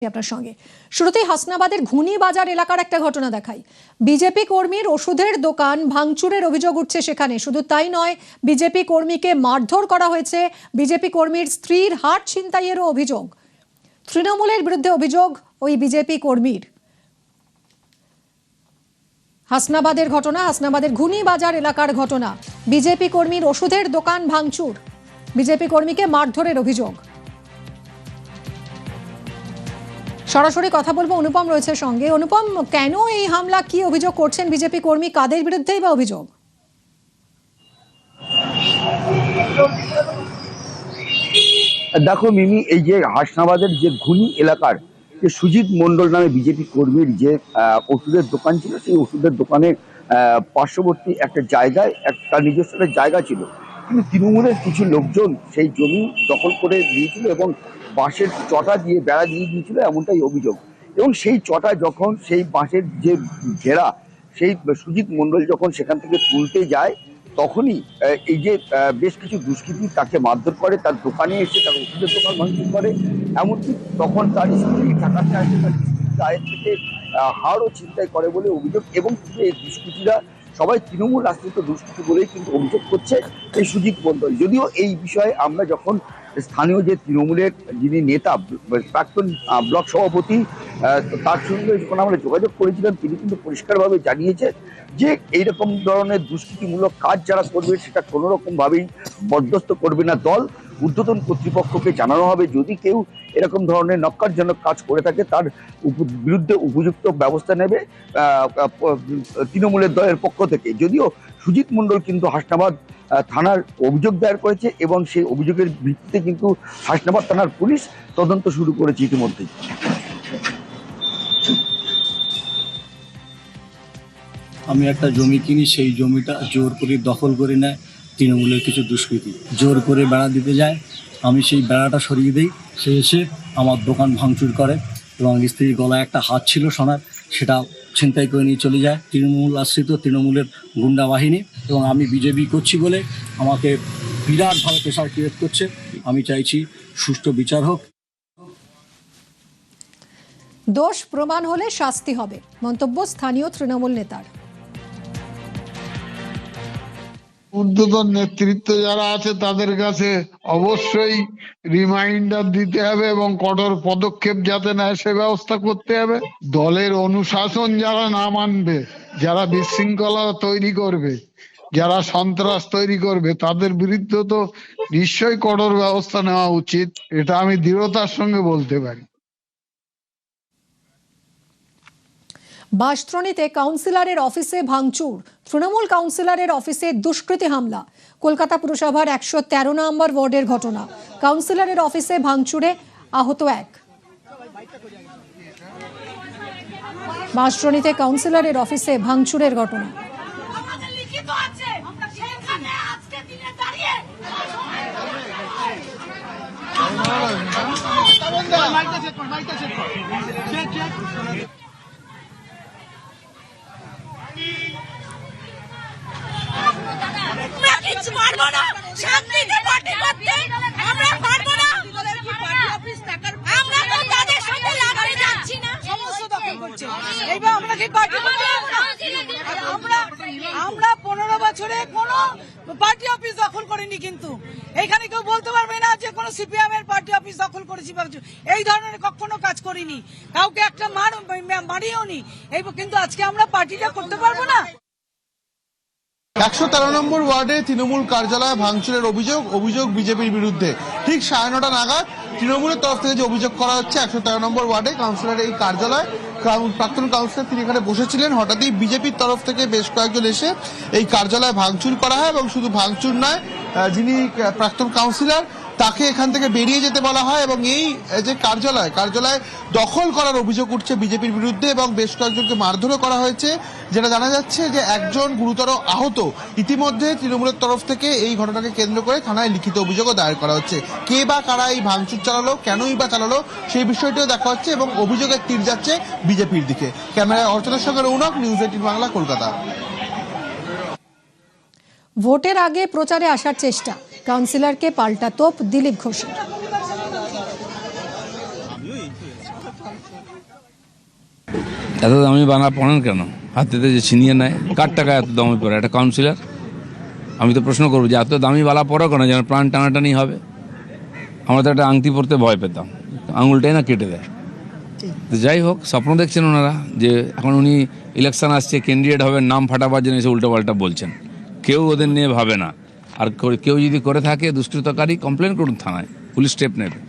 আপনার সঙ্গে শুরুতেই হাসনাবাদের ঘুনি বাজার এলাকার একটা ঘটনা দেখাই। বিজেপি কর্মীর ওষুধের দোকান ভাঙচুরের অভিযোগ উঠছে সেখানে। শুধু তাই নয়, বিজেপি কর্মীকে মারধর করা হয়েছে। বিজেপি কর্মীর স্ত্রীর হাট ছিনতাইয়েরও অভিযোগ। তৃণমূলের বিরুদ্ধে অভিযোগ ওই বিজেপি কর্মীর। হাসনাবাদের ঘটনা, হাসনাবাদের ঘুনি বাজার এলাকার ঘটনা। বিজেপি কর্মীর ওষুধের দোকান ভাঙচুর, বিজেপি কর্মীকে মারধরের অভিযোগ। সরাসরি কথা বলবো, অনুপম রয়েছে সঙ্গে। অনুপম, কেন এই হামলা, কি অভিযোগ করছেন বিজেপি কর্মী, কাদের বিরুদ্ধেই বা অভিযোগ? দেখো মিমি, এই যে হাসনাবাদের যে ঘুনি এলাকার যে সুজিত মন্ডল নামে বিজেপি কর্মীর যে ওষুধের দোকান ছিল, সেই ওষুধের দোকানের পার্শ্ববর্তী একটা জায়গায় একটা নিজস্ব জায়গা ছিল, কিন্তু তৃণমূলের কিছু লোকজন সেই জমি দখল করে দিয়েছিল এবং বাঁশের চটা দিয়ে বেড়া দিয়ে দিয়েছিল, এমনটাই অভিযোগ। এবং সেই চটা যখন সেই বাঁশের যে ঘেরা, সেই সুজিত মন্ডল যখন সেখান থেকে তুলতে যায়, তখনই এই যে বেশ কিছু দুষ্কৃতী তাকে মারধর করে, তার দোকানে এসে তার ওষুধের দোকান ভাঙচুর করে। এমনকি তখন তার স্ত্রী ঢাকাতে আসে, তার স্ত্রীর গায়ের থেকে হাড়ও ছিনতাই করে বলে অভিযোগ। এবং এই দুষ্কৃতীরা সবাই তৃণমূল রাষ্ট্রিত দুষ্কৃতী বলেই কিন্তু অভিযোগ করছে এই সুজিত মন্ডল। যদিও এই বিষয়ে আমরা যখন স্থানীয় যে তৃণমূলের যিনি নেতা, প্রাক্তন ব্লক সভাপতি, তার সঙ্গে যখন আমরা যোগাযোগ করেছিলাম, তিনি কিন্তু পরিষ্কারভাবে জানিয়েছেন যে এইরকম ধরনের দুষ্কৃতিমূলক কাজ যারা করবে সেটা কোনো রকমভাবেই বরদাস্ত করবে না দল। ঊর্ধ্বতন কর্তৃপক্ষকে জানানো হবে, যদি কেউ এরকম ধরনের নক্কারজনক কাজ করে থাকে তার বিরুদ্ধে উপযুক্ত ব্যবস্থা নেবে তৃণমূলের দলের পক্ষ থেকে। যদিও সুজিত মন্ডল কিন্তু হাসনাবাদ থানার অভিযোগ দায়ের করেছে এবং সেই অভিযোগের ভিত্তিতে কিন্তু হাসনাবাদ থানার পুলিশ তদন্ত শুরু করেছে ইতিমধ্যেই। আমি একটা জমি কিনি, সেই জমিটা জোর করে দখল করে নেয় তৃণমূলের কিছু দুষ্কৃতী। জোর করে বেড়া দিতে যায়, আমি সেই বেড়াটা সরিয়ে দিই, সে এসে আমার দোকান ভাঙচুর করে এবং স্ত্রীর গলায় একটা হাত ছিল সোনার, সেটা ছিনতাই করে নিয়ে চলে যায় তৃণমূল আশ্রিত তৃণমূলের গুন্ডা বাহিনী। এবং আমি বিজেপি করছি বলে আমাকে বিরাটভাবে প্রেশার ক্রিয়েট করছে। আমি চাইছি সুষ্ঠু বিচার হোক। দোষ প্রমাণ হলে শাস্তি হবে, মন্তব্য স্থানীয় তৃণমূল নেতার। ঊর্ধ্বতন নেতৃত্ব যারা আছে তাদের কাছে অবশ্যই রিমাইন্ডার দিতে হবে এবং কঠোর পদক্ষেপ যাতে নেয় সে ব্যবস্থা করতে হবে। দলের অনুশাসন যারা না মানবে, যারা বিশৃঙ্খলা তৈরি করবে, যারা সন্ত্রাস তৈরি করবে, তাদের বিরুদ্ধে তো নিশ্চয়ই কঠোর ব্যবস্থা নেওয়া উচিত, এটা আমি দৃঢ়তার সঙ্গে বলতে পারি। বাঁশদ্রোণীতে কাউন্সিলরের অফিসে ভাঙচুর, তৃণমূল কাউন্সিলরের অফিসে দুষ্কৃতী হামলা। কলকাতা পুরসভার 113 নম্বর ওয়ার্ডের ঘটনা। কাউন্সিলরের অফিসে ভাঙচুরে আহত এক। বাঁশদ্রোণীতে কাউন্সিলরের অফিসে ভাঙচুরের ঘটনা। আমরা 15 বছরে কোনো পার্টি অফিস দখল করিনি, কিন্তু এইখানে কেউ বলতে পারবে না যে কোনো সিপিএম এর পার্টি অফিস দখল করেছি। এই ধরনের কখনো কাজ করিনি, কাউকে একটা মারিও নি। এই কিন্তু আজকে আমরা পার্টিটা করতে পারবো না। 113 নম্বর ওয়ার্ডে তৃণমূল কার্যালয়ে ভাঙচুরের অভিযোগ বিজেপির বিরুদ্ধে। ঠিক 9:30 নাগাদ তৃণমূলের তরফ থেকে যে অভিযোগ করা হচ্ছে, 113 নম্বর ওয়ার্ডে কাউন্সিলরের এই কার্যালয়, প্রাক্তন কাউন্সিলর তিনি এখানে বসেছিলেন, হঠাৎই বিজেপির তরফ থেকে বেশ কয়েকজন এসে এই কার্যালয়ে ভাঙচুর করা হয় এবং শুধু ভাঙচুর নয়, যিনি প্রাক্তন কাউন্সিলর তাকে এখান থেকে বেরিয়ে যেতে বলা হয় এবং এই যে কার্যালয় দখল করার অভিযোগ উঠছে বিজেপির বিরুদ্ধে এবং বেশ কয়েকজনকে মারধরও করা হয়েছে, যেটা জানা যাচ্ছে যে একজন গুরুতর আহত। ইতিমধ্যে তৃণমূলের তরফ থেকে এই ঘটনাকে কেন্দ্র করে থানায় লিখিত অভিযোগও দায়ের করা হচ্ছে। কে বা কারা এই ভাঙচুর চালালো, কেনই বা চালালো, সেই বিষয়টিও দেখা হচ্ছে এবং অভিযোগের তীর যাচ্ছে বিজেপির দিকে। ক্যামেরায় অর্চনার সঙ্গে রৌনক, নিউজ 18 বাংলা, কলকাতা। ভোটের আগে প্রচারে আসার চেষ্টা, কাউন্সিলরকে পাল্টা তোপ দিলীপ ঘোষের। এত দামি বানা পড়েন কেন? হাতেতে যে ছিনিয়ে নেয়, কার টাকা এত দামি পড়ে? একটা কাউন্সিলর। আমি তো প্রশ্ন করবো যে এত দামি বালা পড়ো কেন, যেন প্রাণ টানাটানি হবে। আমরা তো একটা আংটি পরতে ভয় পেতাম, আঙুলটাই না কেটে দেয়। তো যাই হোক, স্বপ্ন দেখছেন ওনারা যে এখন উনি ইলেকশন আসছে, ক্যান্ডিডেট হবেন, নাম ফাটাবার জন্য এসে উল্টোপাল্টা বলছেন। কেউ ওদের নিয়ে ভাবে না। আর কেউ যদি করে থাকে দুষ্কৃতকারী, কমপ্লেন করুন থানায়, পুলিশ স্টেপ নেবে।